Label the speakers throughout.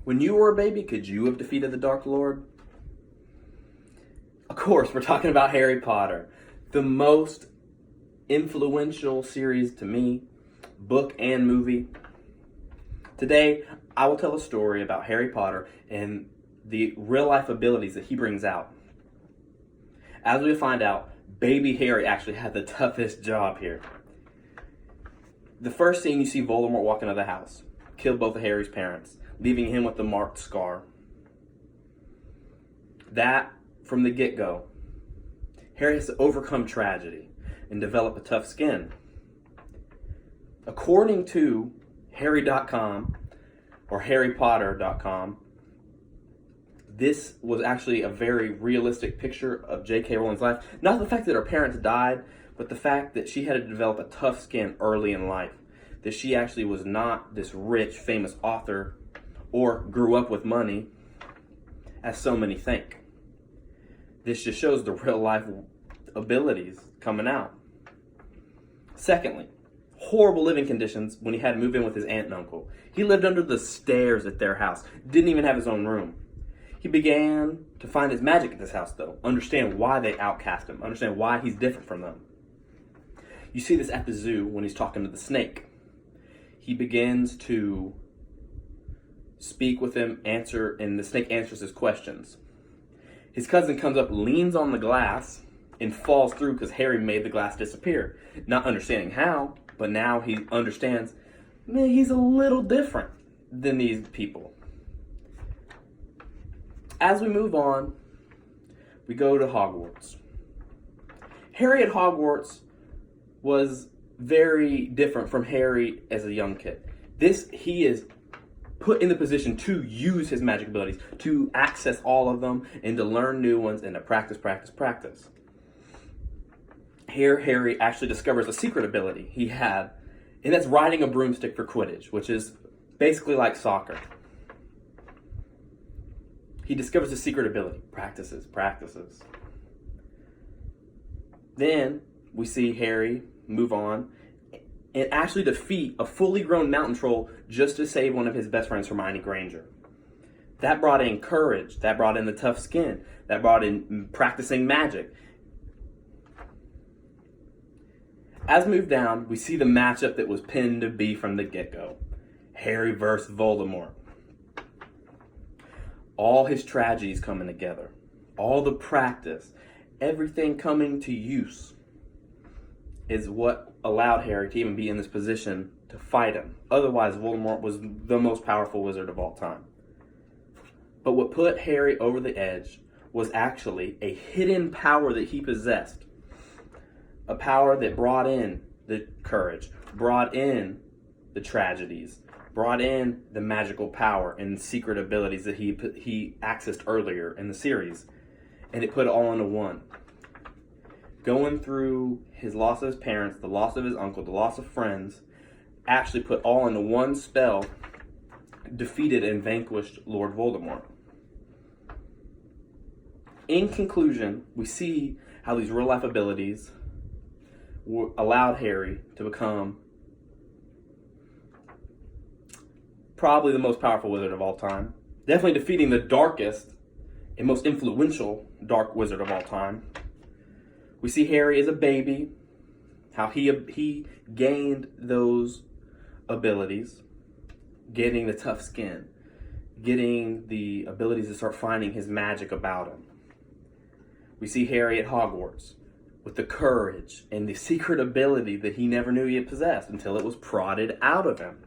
Speaker 1: When you were a baby, could you have defeated the Dark Lord? Of course, we're talking about Harry Potter, the most influential series to me, book and movie. Today, I will tell a story about Harry Potter and the real-life abilities that he brings out. As we find out, baby Harry actually had the toughest job here. The first scene, you see Voldemort walk into the house, kill both of Harry's parents, leaving him with a marked scar. That, from the get-go, Harry has to overcome tragedy and develop a tough skin. According to Harry.com or HarryPotter.com, this was actually a very realistic picture of J.K. Rowling's life. Not the fact that her parents died, but the fact that she had to develop a tough skin early in life. That she actually was not this rich, famous author or grew up with money, as so many think. This just shows the real life abilities coming out. Secondly, horrible living conditions when he had to move in with his aunt and uncle. He lived under the stairs at their house, didn't even have his own room. He began to find his magic at this house, though. Understand why they outcast him. Understand why he's different from them. You see this at the zoo when he's talking to the snake. He begins to speak with him, and the snake answers his questions. His cousin comes up, leans on the glass, and falls through because Harry made the glass disappear. Not understanding how, but now he understands, man, he's a little different than these people. As we move on, we go to Hogwarts. Harry at Hogwarts was very different from Harry as a young kid. He is put in the position to use his magic abilities, to access all of them, and to learn new ones, and to practice. Here, Harry actually discovers a secret ability he had, and that's riding a broomstick for Quidditch, which is basically like soccer. He discovers a secret ability, practices. Then we see Harry move on and actually defeat a fully grown mountain troll just to save one of his best friends, Hermione Granger. That brought in courage, that brought in the tough skin, that brought in practicing magic. As we move down, we see the matchup that was pinned to be from the get-go. Harry versus Voldemort. All his tragedies coming together. All the practice. Everything coming to use is what allowed Harry to even be in this position to fight him. Otherwise, Voldemort was the most powerful wizard of all time. But what put Harry over the edge was actually a hidden power that he possessed. A power that brought in the courage, brought in the tragedies, brought in the magical power and secret abilities that he accessed earlier in the series. And it put it all into one. Going through his loss of his parents, the loss of his uncle, the loss of friends, actually put all into one spell, defeated and vanquished Lord Voldemort. In conclusion, we see how these real-life abilities allowed Harry to become probably the most powerful wizard of all time. Definitely defeating the darkest and most influential dark wizard of all time. We see Harry as a baby, how he gained those abilities, getting the tough skin, getting the abilities to start finding his magic about him. We see Harry at Hogwarts with the courage and the secret ability that he never knew he had possessed until it was prodded out of him.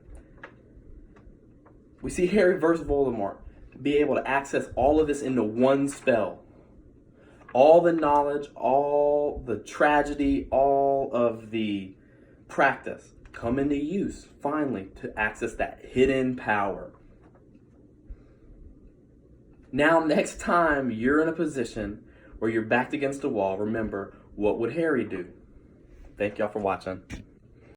Speaker 1: We see Harry versus Voldemort be able to access all of this into one spell. All the knowledge, all the tragedy, all of the practice come into use, finally, to access that hidden power. Now, next time you're in a position where you're backed against a wall, remember, what would Harry do? Thank y'all for watching.